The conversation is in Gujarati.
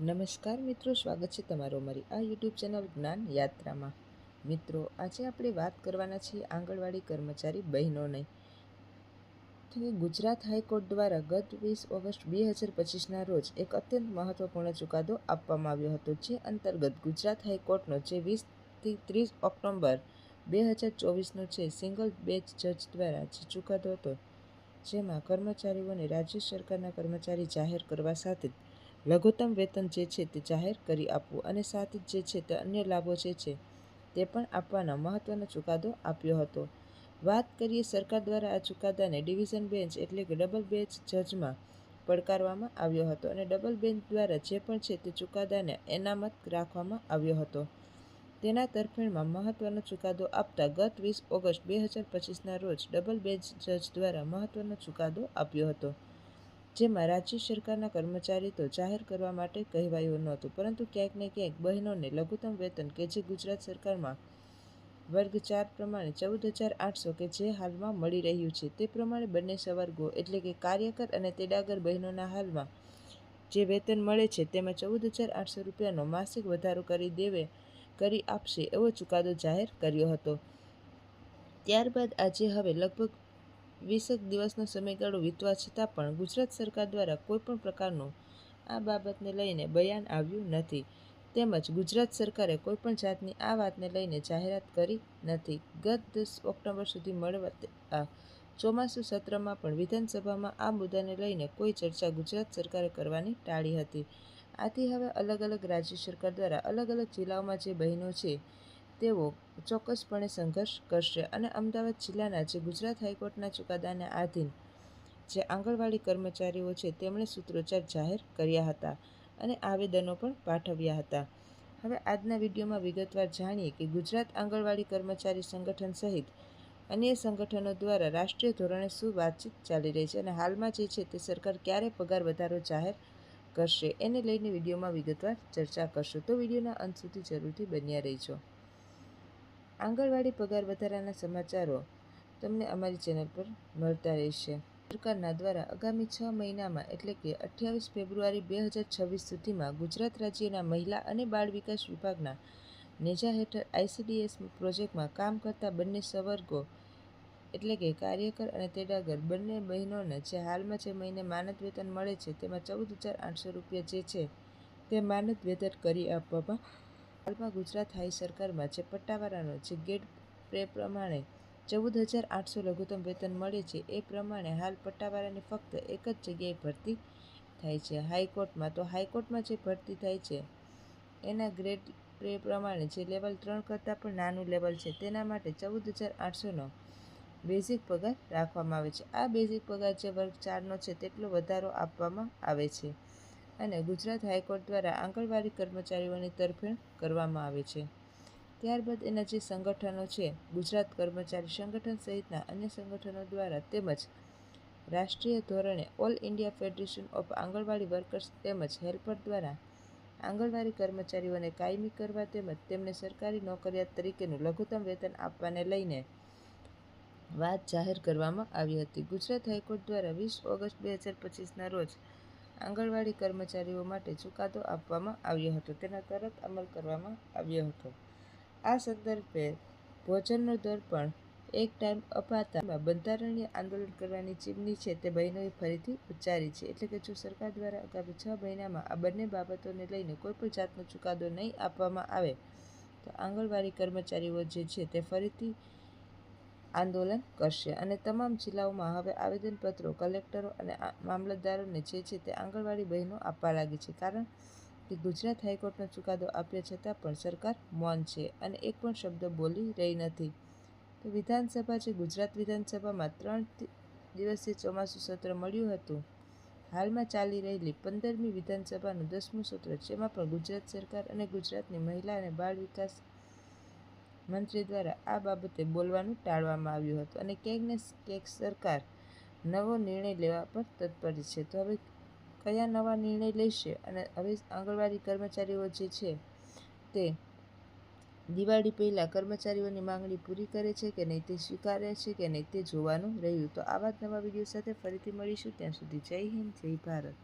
નમસ્કાર મિત્રો, સ્વાગત છે તમારો અમારી આ યુટ્યુબ ચેનલ જ્ઞાન યાત્રામાં. મિત્રો, આજે આપણે વાત કરવાના છીએ આંગણવાડી કર્મચારી બહેનોની. તો ગુજરાત હાઈકોર્ટ દ્વારા ગત 20 ઓગસ્ટ 2025ના રોજ એક અત્યંત મહત્વપૂર્ણ ચુકાદો આપવામાં આવ્યો હતો, જે અંતર્ગત ગુજરાત હાઈકોર્ટનો જે 20થી 30 ઓક્ટોબર 2024નો છે સિંગલ બેચ જજ દ્વારા જે ચુકાદો હતો, જેમાં કર્મચારીઓને રાજ્ય સરકારના કર્મચારી જાહેર કરવા સાથે લઘુત્તમ વેતન જે છે તે જાહેર કરી આપવું અને સાથે જે છે તે અન્ય લાભો જે છે તે પણ આપવાના મહત્વનો ચુકાદો આપ્યો હતો. વાત કરીએ સરકાર દ્વારા આ ચુકાદાને ડિવિઝન બેન્ચ એટલે કે ડબલ બેન્ચ જજમાં પડકારવામાં આવ્યો હતો અને ડબલ બેન્ચ દ્વારા જે પણ છે તે ચુકાદાને અનામત રાખવામાં આવ્યો હતો. તેના તરફેણમાં મહત્વનો ચુકાદો આપતા ગત 20 ઓગસ્ટ 2025ના રોજ ડબલ બેન્ચ જજ દ્વારા મહત્વનો ચુકાદો આપ્યો હતો, જેમાં રાજ્ય સરકારના કર્મચારી તો જાહેર કરવા માટે કહેવાયું નહોતું, પરંતુ ક્યાંક ને ક્યાંક બહેનોને લઘુત્તમ વેતન કે જે ગુજરાત સરકારમાં વર્ગ 4 પ્રમાણે 14,800 કે જે હાલમાં મળી રહ્યું છે, તે પ્રમાણે બંને સંવર્ગો એટલે કે કાર્યકર અને તેડાગર બહેનોના હાલમાં જે વેતન મળે છે તેમાં 14,800 રૂપિયાનો માસિક વધારો કરી આપશે એવો ચુકાદો જાહેર કર્યો હતો. ત્યારબાદ આજે હવે લગભગ 20 દિવસનો સમયગાળો વીતવા છતાં પણ ગુજરાત સરકાર દ્વારા કોઈપણ પ્રકારનું આ બાબતને લઈને બયાન આવ્યું નથી, તેમજ ગુજરાત સરકારે કોઈપણ જાતની આ વાતને લઈને જાહેરાત કરી નથી. ગત 10 ઓક્ટોબર સુધી મળતા ચોમાસુ સત્રમાં પણ વિધાનસભામાં આ મુદ્દાને લઈને કોઈ ચર્ચા ગુજરાત સરકારે કરવાની ટાળી હતી. આથી હવે અલગ અલગ રાજ્ય સરકાર દ્વારા અલગ અલગ જિલ્લાઓમાં જે બહેનો છે તેઓ ચોક્કસપણે સંઘર્ષ કરશે અને અમદાવાદ જિલ્લાના જે ગુજરાત હાઈકોર્ટના ચુકાદાને આધીન જે આંગણવાડી કર્મચારીઓ છે તેમણે સૂત્રોચ્ચાર જાહેર કર્યા હતા અને આવેદનો પણ પાઠવ્યા હતા. હવે આજના વિડીયોમાં વિગતવાર જાણીએ કે ગુજરાત આંગણવાડી કર્મચારી સંગઠન સહિત અન્ય સંગઠનો દ્વારા રાષ્ટ્રીય ધોરણે શું વાતચીત ચાલી રહી છે અને હાલમાં જે છે તે સરકાર ક્યારે પગાર વધારો જાહેર કરશે, એને લઈને વિડીયોમાં વિગતવાર ચર્ચા કરશું. તો વિડીયોના અંત સુધી જરૂરથી બન્યા રહેજો. આંગણવાડી પગાર વધારાના સમાચારો તમને અમારી ચેનલ પર મળતા રહેશે. સરકારના દ્વારા આગામી 6 મહિનામાં એટલે કે 28 ફેબ્રુઆરી 2026 સુધીમાં ગુજરાત રાજ્યના મહિલા અને બાળ વિકાસ વિભાગના નેજા હેઠળ ICDS પ્રોજેક્ટમાં કામ કરતા બંને સંવર્ગો એટલે કે કાર્યકર અને તેડાગર બંને બહેનોને જે હાલમાં જે મહિને માનદ વેતન મળે છે તેમાં 14,800 રૂપિયા જે છે તે માનદ વેતન કરી આપવામાં. હાલમાં ગુજરાત હાઈ સરકારમાં જે પટ્ટાવાળાનો જે ગ્રેડ પે પ્રમાણે 14,800 લઘુત્તમ વેતન મળે છે, એ પ્રમાણે હાલ પટ્ટાવાળાની ફક્ત એક જ જગ્યાએ ભરતી થાય છે હાઈકોર્ટમાં. તો હાઈકોર્ટમાં જે ભરતી થાય છે એના ગ્રેડ પે પ્રમાણે જે લેવલ 3 કરતાં પણ નાનું લેવલ છે તેના માટે 14,800નો બેઝિક પગાર રાખવામાં આવે છે. આ બેઝિક પગાર જે વર્ગ 4નો છે તેટલો વધારો આપવામાં આવે છે અને ગુજરાત હાઈકોર્ટ દ્વારા આંગણવાડી કર્મચારીઓની તરફેણ કરવામાં આવે છે. ત્યારબાદ એના જે સંગઠનો છે ગુજરાત કર્મચારી સંગઠન સહિતના અન્ય સંગઠનો દ્વારા તેમજ રાષ્ટ્રીય ધોરણે all India federation of anganwadi workers તેમજ હેલ્પર દ્વારા આંગણવાડી કર્મચારીઓને કાયમી કરવા તેમજ તેમને સરકારી નોકરિયાત તરીકેનું લઘુત્તમ વેતન આપવાને લઈને વાત જાહેર કરવામાં આવી હતી. ગુજરાત હાઈકોર્ટ દ્વારા 20 ઓગસ્ટ 2025ના રોજ આંગણવાડી કર્મચારીઓ માટે ચુકાદો આપવામાં આવ્યો હતો, તેનો તરત અમલ કરવામાં આવ્યો હતો. આ સંદર્ભે ભોજનનો દર પણ એક ટાઈમ અપાતા બંધારણીય આંદોલન કરવાની ચીમની છે તે બહેનોએ ફરીથી ઉચ્ચારી છે. એટલે કે જો સરકાર દ્વારા આગામી 6 મહિનામાં આ બંને બાબતોને લઈને કોઈપણ જાતનો ચુકાદો નહીં આપવામાં આવે તો આંગણવાડી કર્મચારીઓ જે છે તે ફરીથી આંદોલન કરશે અને તમામ જિલ્લાઓમાં હવે આવેદનપત્રો કલેક્ટરો અને મામલતદારોને જે છે તે આંગણવાડી બહેનો આપવા લાગી છે, કારણ કે ગુજરાત હાઈકોર્ટનો ચુકાદો આપ્યા છતાં પણ સરકાર મૌન છે અને એક પણ શબ્દ બોલી રહી નથી. તો વિધાનસભા જે ગુજરાત વિધાનસભામાં 3 દિવસીય ચોમાસુ સત્ર મળ્યું હતું, હાલમાં ચાલી રહેલી 15મી વિધાનસભાનું 10મું સત્ર, જેમાં પણ ગુજરાત સરકાર અને ગુજરાતની મહિલા અને બાળ વિકાસ મંત્રી દ્વારા આ બાબતે બોલવાનું ટાળવામાં આવ્યું હતું અને ક્યાંક ને ક્યાંક સરકાર નવો નિર્ણય લેવા પર તત્પર છે. તો હવે કયા નવા નિર્ણય લેશે અને હવે આંગણવાડી કર્મચારીઓ જે છે તે દિવાળી પહેલાં કર્મચારીઓની માંગણી પૂરી કરે છે કે નહીં, તે સ્વીકારે છે કે નહીં, તે જોવાનું રહ્યું. તો આવા જ નવા વિડીયો સાથે ફરીથી મળીશું. ત્યાં સુધી જય હિન્દ, જય ભારત.